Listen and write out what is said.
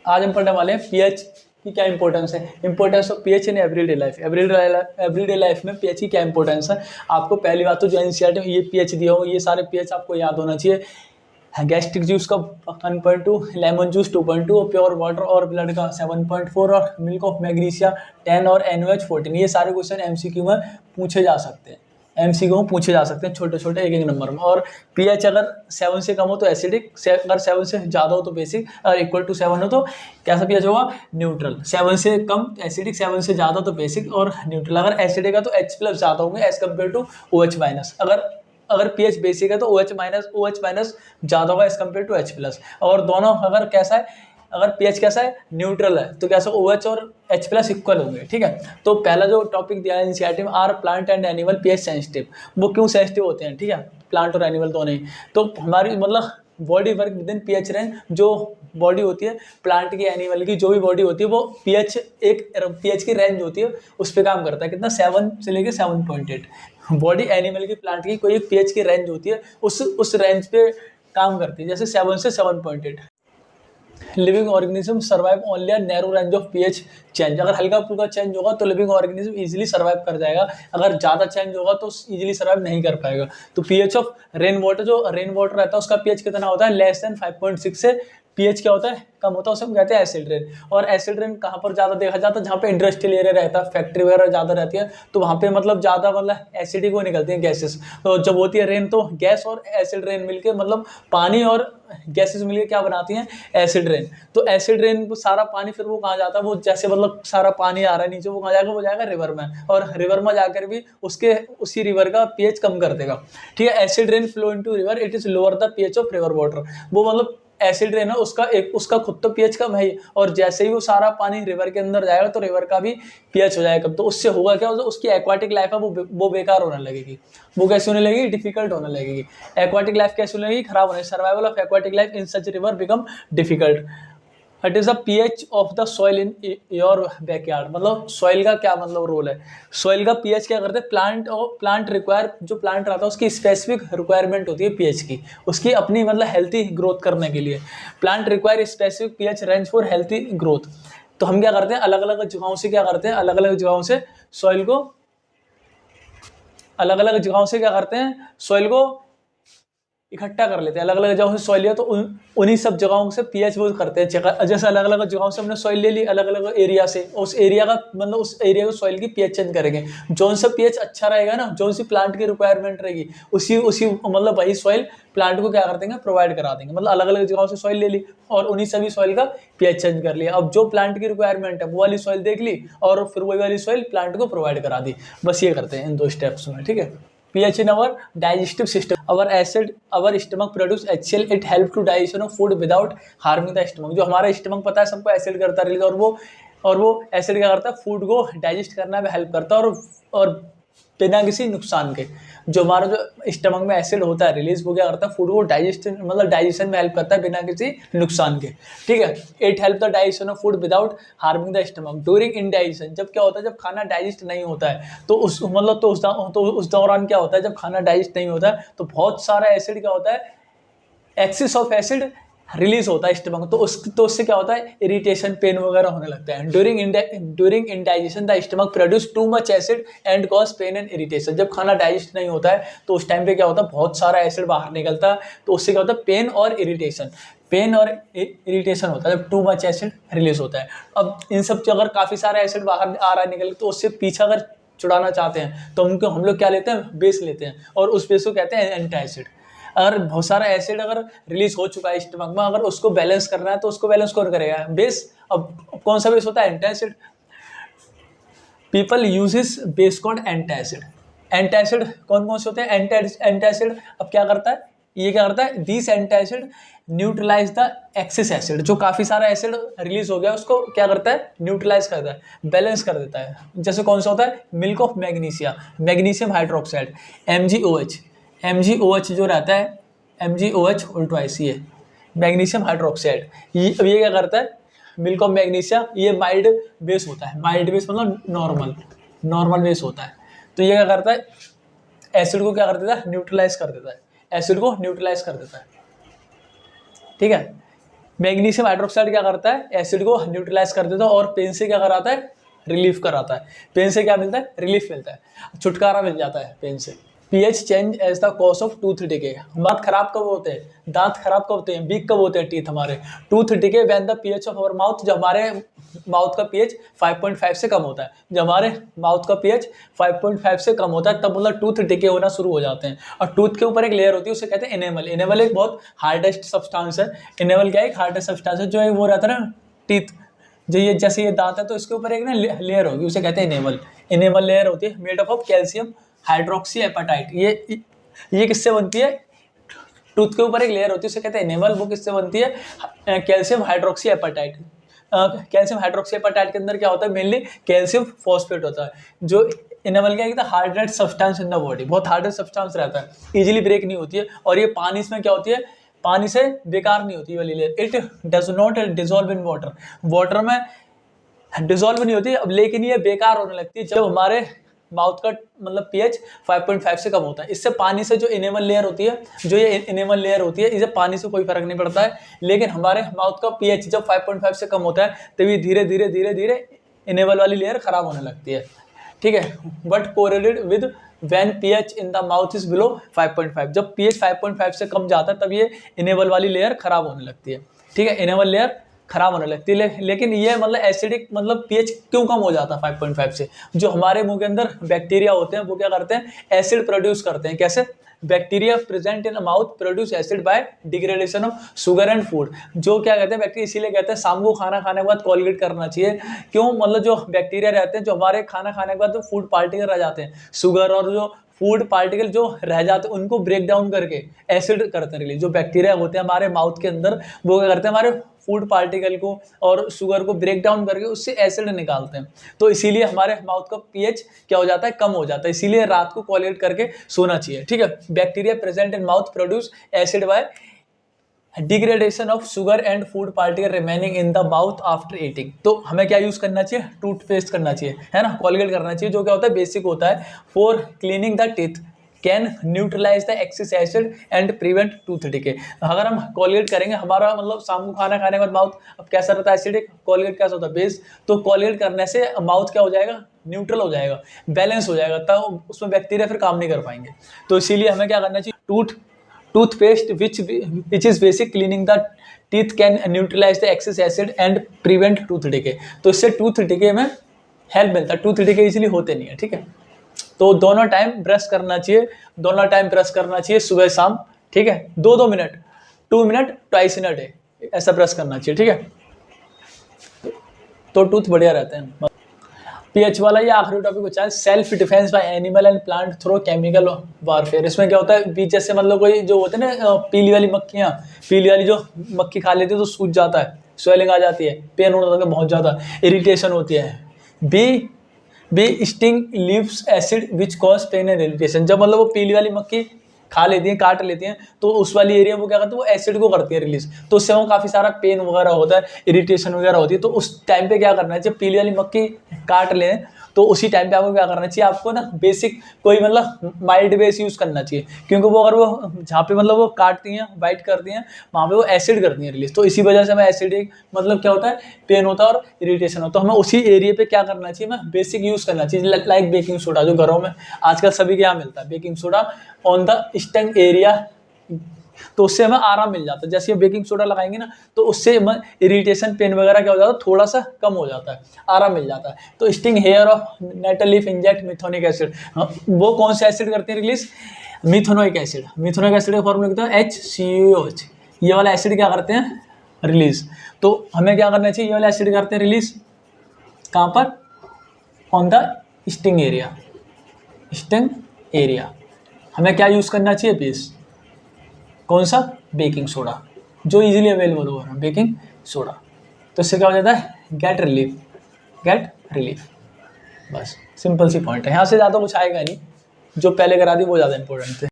आज हम पढ़ने वाले हैं पीएच की क्या इंपॉर्टेंस है, importance of pH in everyday life. Everyday life में पीएच की क्या इंपॉर्टेंस है। आपको पहली बात तो जो एनसीईआरटी में ये पीएच दिया हो, ये सारे पीएच आपको याद होना चाहिए। गैस्ट्रिक जूस का 1.2, लेमन जूस 2.2, प्योर वाटर और ब्लड का 7.4 और मिल्क ऑफ मैग्नीशिया 10 और NaOH 14। ये सारे क्वेश्चन एमसीक्यू में पूछे जा सकते हैं, एमसीक्यू में पूछे जा सकते हैं, छोटे छोटे एक एक नंबर में। और पीएच अगर 7 से कम हो तो एसिडिक, अगर 7 से ज़्यादा हो तो बेसिक, और इक्वल टू 7 हो तो कैसा पीएच होगा, न्यूट्रल। 7 से कम एसिडिक, 7 से ज़्यादा तो बेसिक और न्यूट्रल। अगर एसिडिक है तो H+ ज़्यादा होंगे एज कम्पेयर टू OH-। अगर पीएच बेसिक है तो OH- ज़्यादा होगा एज कम्पेयर टू H+। और दोनों अगर कैसा है, अगर पीएच कैसा है, न्यूट्रल है, तो कैसा OH और H+ इक्वल होंगे। ठीक है, तो पहला जो टॉपिक दिया है एनसीईआरटी में, are plant and animal pH sensitive. वो क्यों सेंसिटिव होते हैं, ठीक है, प्लांट और एनिमल दोनों ही। तो हमारी मतलब body work with in pH range, जो बॉडी होती है प्लांट की, एनिमल की, जो भी बॉडी होती है वो पीएच, एक पीएच की रेंज होती है उस पर काम करता है। कितना, 7 से लेके 7.8। बॉडी एनिमल की, प्लांट की कोई एक पीएच की रेंज होती है, उस रेंज पे काम करती है, जैसे 7 से 7.8। Living organism survive only a narrow range of pH change. अगर हल्का फुल्का चेंज होगा तो लिविंग ऑर्गेनिज्म इजीली सर्वाइव कर जाएगा, अगर ज़्यादा चेंज होगा तो इजीली सर्वाइव नहीं कर पाएगा। तो पीएच ऑफ रेन वाटर, जो रेन वाटर रहता है उसका पीएच कितना होता है, लेस देन 5.6 से पीएच क्या होता है, कम होता है, उसे हम कहते हैं एसिड रेन। और एसिड रेन कहाँ पर ज़्यादा देखा जाता है, जहाँ पे इंडस्ट्रियल एरिया रहता है, फैक्ट्री वगैरह ज़्यादा रहती है, तो वहाँ पे मतलब ज़्यादा मतलब एसिडिक वो निकलती हैं गैसेस। तो जब होती है रेन तो गैस और एसिड रेन मिलके, मतलब पानी और गैसेस मिलके क्या बनाती हैं, एसिड रेन। तो एसिड रेन को सारा पानी फिर वो कहाँ जाता है, वो जैसे मतलब सारा पानी आ रहा है नीचे, वो कहाँ जाएगा, वो जाएगा रिवर में, और रिवर में जाकर भी उसी रिवर का पीएच कम कर देगा। ठीक है, acid rain flow into river, it is lower the pH of river water. वो मतलब एसिड रेन है उसका खुद तो पीएच कम है ही, और जैसे ही वो सारा पानी रिवर के अंदर जाएगा तो रिवर का भी पीएच हो जाएगा कम। तो उससे होगा क्या, उसकी एक्वाटिक लाइफ है वो बेकार होने लगेगी। वो कैसे होने लगेगी, डिफिकल्ट होने लगेगी। एक्वाटिक लाइफ कैसे होने लगेगी, खराब होने। Survival of aquatic life in such river become difficult. It is the pH of the soil in your backyard. मतलब सॉइल का क्या मतलब रोल है, सॉइल का पीएच क्या करते हैं, प्लांट रिक्वायर, जो प्लांट रहता है उसकी स्पेसिफिक रिक्वायरमेंट होती है पीएच की, उसकी अपनी मतलब हेल्थी ग्रोथ करने के लिए। Plant require specific pH range for healthy growth. तो हम क्या करते हैं, अलग अलग जगहों से क्या करते हैं, अलग अलग जगहों से सॉइल को, अलग अलग जगहों से क्या करते हैं, सॉइल को इकट्ठा कर लेते हैं। अलग अलग जगहों से सॉइल लिया तो उन्हीं सब जगहों से पीएच वो करते हैं। जैसे अलग अलग जगहों से हमने सॉइल ले ली, अलग अलग एरिया से, उस एरिया का मतलब उस एरिया को सॉइल की पीएच चेंज करेंगे। जोन सा पीएच अच्छा रहेगा ना, जोन सी प्लांट की रिक्वायरमेंट रहेगी, उसी उसी मतलब वही सॉइल प्लांट को क्या कर देंगे, प्रोवाइड करा देंगे। मतलब अलग अलग जगहों से सॉइल ले ली और उन्हीं सभी सॉइल का पीएच चेंज कर लिया। अब जो प्लांट की रिक्वायरमेंट है वो वाली सॉइल देख ली और फिर वही वाली सॉइल प्लांट को प्रोवाइड करा दी। बस ये करते हैं इन 2 स्टेप्स में। ठीक है, pH in our digestive system. Our stomach produce HCl. It help to digestion of food without harming the stomach. जो हमारा स्टमक पता है सबको एसिड करता है रिलीज, और वो एसिड क्या करता है, फूड को डाइजेस्ट करने में हेल्प करता है, और बिना किसी नुकसान के। जो हमारा जो स्टमक में एसिड होता है रिलीज, वो क्या करता है, फूड को डाइजेशन में हेल्प करता है बिना किसी नुकसान के। ठीक है, it help the digestion of food without harming the stomach during indigestion. जब क्या होता है, जब खाना डाइजेस्ट नहीं होता है तो उस दौरान क्या होता है, जब खाना डाइजेस्ट नहीं होता है तो बहुत सारा एसिड क्या होता है, एक्सेस ऑफ एसिड रिलीज होता है स्टमक, तो उससे क्या होता है, इरिटेशन, पेन वगैरह होने लगता है। During indigestion the stomach produce too much acid and cause pain and irritation. जब खाना डाइजेस्ट नहीं होता है तो उस टाइम पे क्या होता है, बहुत सारा एसिड बाहर निकलता है, तो उससे क्या होता है, पेन और इरिटेशन होता है जब टू मच एसिड रिलीज होता है। अब इन सब अगर काफ़ी सारा एसिड बाहर आ रहा है निकल, तो उससे पीछा अगर छुड़ाना चाहते हैं तो हम लोग क्या लेते हैं, बेस लेते हैं, और उस बेस को कहते हैं एंटासिड। अगर बहुत सारा एसिड अगर रिलीज हो चुका है स्टमक में, अगर उसको बैलेंस करना है तो उसको बैलेंस कौन करेगा, बेस। अब कौन सा बेस होता है, antacid. People uses base called antacid. Antacid कौन कौन से होते हैं, एंटासिड अब क्या करता है, ये क्या करता है, this antacid neutralize the excess acid. जो काफी सारा एसिड रिलीज हो गया उसको क्या करता है, न्यूट्रलाइज करता है, बैलेंस कर देता है। जैसे कौन सा होता है, milk of magnesia, magnesium hydroxide, MgOH जो रहता है, MgOH उल्टा है, मैग्नीशियम हाइड्रोक्साइड। ये क्या करता है, मिल्क ऑफ मैग्नीशिया, ये माइल्ड बेस होता है। माइल्ड बेस मतलब नॉर्मल बेस होता है। तो ये क्या करता है, एसिड को क्या कर देता है, न्यूट्रलाइज कर देता है, एसिड को न्यूट्रलाइज कर देता है। ठीक है, मैग्नीशियम हाइड्रोक्साइड क्या करता है, एसिड को न्यूट्रलाइज कर देता है और पेन से क्या कराता है, रिलीफ कराता है। पेन से क्या मिलता है, रिलीफ मिलता है, छुटकारा मिल जाता है पेन से। PH change as the cause of tooth decay. दांत खराब कब होते हैं, दांत खराब कब होते हैं, वीक कब होते हैं टीथ हमारे, tooth decay when the pH of our mouth, जब हमारे माउथ का पीएच 5.5 से कम होता है, जब हमारे माउथ का पीएच 5.5 से कम होता है तब मतलब टूथ डिके होना शुरू हो जाते हैं। और टूथ के ऊपर एक लेयर होती है, उसे कहते हैं एनेमल। एनेमल एक बहुत हार्डेस्ट सब्सटेंस है। एनेमल क्या है, एक हार्डेस्ट सब्सटेंस है, जो है वो रहता है ना टीथ, जो ये जैसे ये दांत है तो इसके ऊपर एक ना लेयर होगी, उसे कहते हैं एनेमल। एनेमल लेयर होती है made up of calcium hydroxyapatite. ये किससे बनती है, टूथ के ऊपर एक लेयर होती है, उसे कहते हैं एनेमल। वो किससे बनती है, calcium hydroxyapatite. Calcium hydroxyapatite के अंदर क्या होता है, मेनली कैल्शियम फॉस्फेट होता है। जो एनेमल क्या है, hardest substance in the body, बहुत हार्डेस्ट सब्सटेंस रहता है, इजीली ब्रेक नहीं होती है। और ये पानी इसमें क्या होती है, पानी से बेकार नहीं होती वाली layer. It does not dissolve in water, water में डिजोल्व नहीं होती, अब लेकिन ये बेकार होने लगती है जब हमारे माउथ का मतलब पीएच 5.5 से कम होता है। इससे पानी से जो एनेमल लेयर होती है, जो ये एनेमल लेयर होती है, इसे पानी से कोई फर्क नहीं पड़ता है। लेकिन हमारे माउथ का पीएच जब 5.5 से कम होता है तभी धीरे धीरे धीरे धीरे एनेमल वाली लेयर खराब होने लगती है, ठीक है। But correlate with when pH in the mouth is below 5.5, जब पीएच 5.5 से कम जाता है तब ये एनेमल वाली लेयर खराब होने लगती है, ठीक है, एनेमल लेयर खराब होने लगती है। लेकिन ये मतलब एसिडिक मतलब पीएच क्यों कम हो जाता है 5.5 से, जो हमारे मुंह के अंदर बैक्टीरिया होते हैं वो क्या करते हैं, एसिड प्रोड्यूस करते हैं। कैसे, bacteria present in mouth produce acid by degradation of sugar and food. जो क्या कहते हैं बैक्टीरिया, इसीलिए कहते हैं शाम को खाना खाने के बाद कोलगेट करना चाहिए। क्यों, मतलब जो बैक्टीरिया रहते हैं, जो हमारे खाना खाने के बाद जो फूड पार्टिकल रह जाते हैं, शुगर और जो फूड पार्टिकल जो रह जाते हैं उनको ब्रेक डाउन करके एसिड करते हैं रिलीज। जो बैक्टीरिया होते हैं हमारे माउथ के अंदर वो क्या करते हैं, हमारे फूड पार्टिकल को और शुगर को ब्रेक डाउन करके उससे एसिड निकालते हैं। तो इसीलिए हमारे माउथ का पीएच क्या हो जाता है, कम हो जाता है। इसीलिए रात को कोलगेट करके सोना चाहिए, ठीक है। Bacteria present in mouth produce acid by degradation of sugar and food particle remaining in the mouth after eating. तो हमें क्या यूज करना चाहिए, टूथपेस्ट करना चाहिए, है ना, कोलगेट करना चाहिए, जो क्या होता है बेसिक होता है for cleaning the teeth, can neutralize the excess acid and prevent tooth decay. अगर हम कोलगेट करेंगे, हमारा मतलब शाम को खाना खाने के बाद माउथ अब कैसा रहता है, एसिडिक, कोलगेट कैसा होता है बेस, तो कोलगेट करने से माउथ क्या हो जाएगा, न्यूट्रल हो जाएगा, बैलेंस हो जाएगा, तब उसमें बैक्टीरिया फिर काम नहीं कर पाएंगे। तो इसीलिए हमें क्या करना चाहिए, toothpaste which is basic cleaning the teeth can neutralize the excess acid and prevent tooth decay। तो इससे टूथ डिके में हेल्प मिलता है, टूथ डिके इजीली होते नहीं है, ठीक है। तो दोनों टाइम ब्रश करना चाहिए, दोनों टाइम ब्रश करना चाहिए, सुबह शाम, ठीक है, 2-2 minute, 2 minute twice in a day, ऐसा ब्रश करना चाहिए, ठीक है। तो टूथ बढ़िया रहते हैं। पीएच वाला ये आखिरी टॉपिक बचा है, self defence bye animal and plant through chemical warfare. इसमें क्या होता है, बीच जैसे मतलब कोई जो होते हैं ना पीली वाली मक्खियाँ, पीली वाली जो मक्खी खा लेती है तो सूज जाता है, स्वेलिंग आ जाती है, पेन होने लगता है बहुत ज़्यादा, इरिटेशन होती है। Bee sting leaves acid which cause pain and irritation. जब मतलब वो पीली वाली मक्खी खा लेती हैं, काट लेती हैं, तो उस वाली एरिया वो क्या करते हैं, वो एसिड को करती है रिलीज, तो उससे वो काफ़ी सारा पेन वगैरह होता है, इरिटेशन वगैरह होती है। तो उस टाइम पे क्या करना है, जब पीली वाली मक्खी काट लें तो उसी टाइम पे आपको क्या करना चाहिए, आपको ना बेसिक कोई मतलब माइल्ड बेस यूज़ करना चाहिए। क्योंकि वो अगर वो जहाँ पे मतलब वो काटती हैं, बाइट करती हैं, वहाँ पे वो एसिड करती हैं रिलीज, तो इसी वजह से हमें एसिडिक मतलब क्या होता है, पेन होता है और इरिटेशन होता है। तो हमें उसी एरिया पे क्या करना चाहिए, हमें बेसिक यूज़ करना चाहिए, लाइक बेकिंग सोडा, जो घरों में आजकल सभी के यहाँ मिलता है, baking soda on the stung area, तो उससे हमें आराम मिल जाता है। जैसे ये बेकिंग सोडा लगाएंगे ना तो उससे इरिटेशन पेन वगैरह क्या हो जाता है, थोड़ा सा कम हो जाता है, आराम मिल जाता है। तो sting hair of nettle leaf inject methanoic acid, वो कौन सा एसिड करते हैं release, methanoic acid. Methanoic acid का फॉर्मूला लिखते हैं HCOH, ये वाला एसिड क्या करते हैं रिलीज। तो हमें क्या करना चाहिए, ये वाला एसिड करते हैं रिलीज कहाँ पर, on the sting area, sting area. हमें क्या यूज़ करना चाहिए बेस, कौन सा, बेकिंग सोडा, जो इजीली अवेलेबल हो रहा है, बेकिंग सोडा। तो इससे क्या हो जाता है, गेट रिलीफ। बस सिंपल सी पॉइंट है, यहाँ से ज़्यादा कुछ आएगा नहीं, जो पहले करा दी वो ज़्यादा इंपॉर्टेंट थे।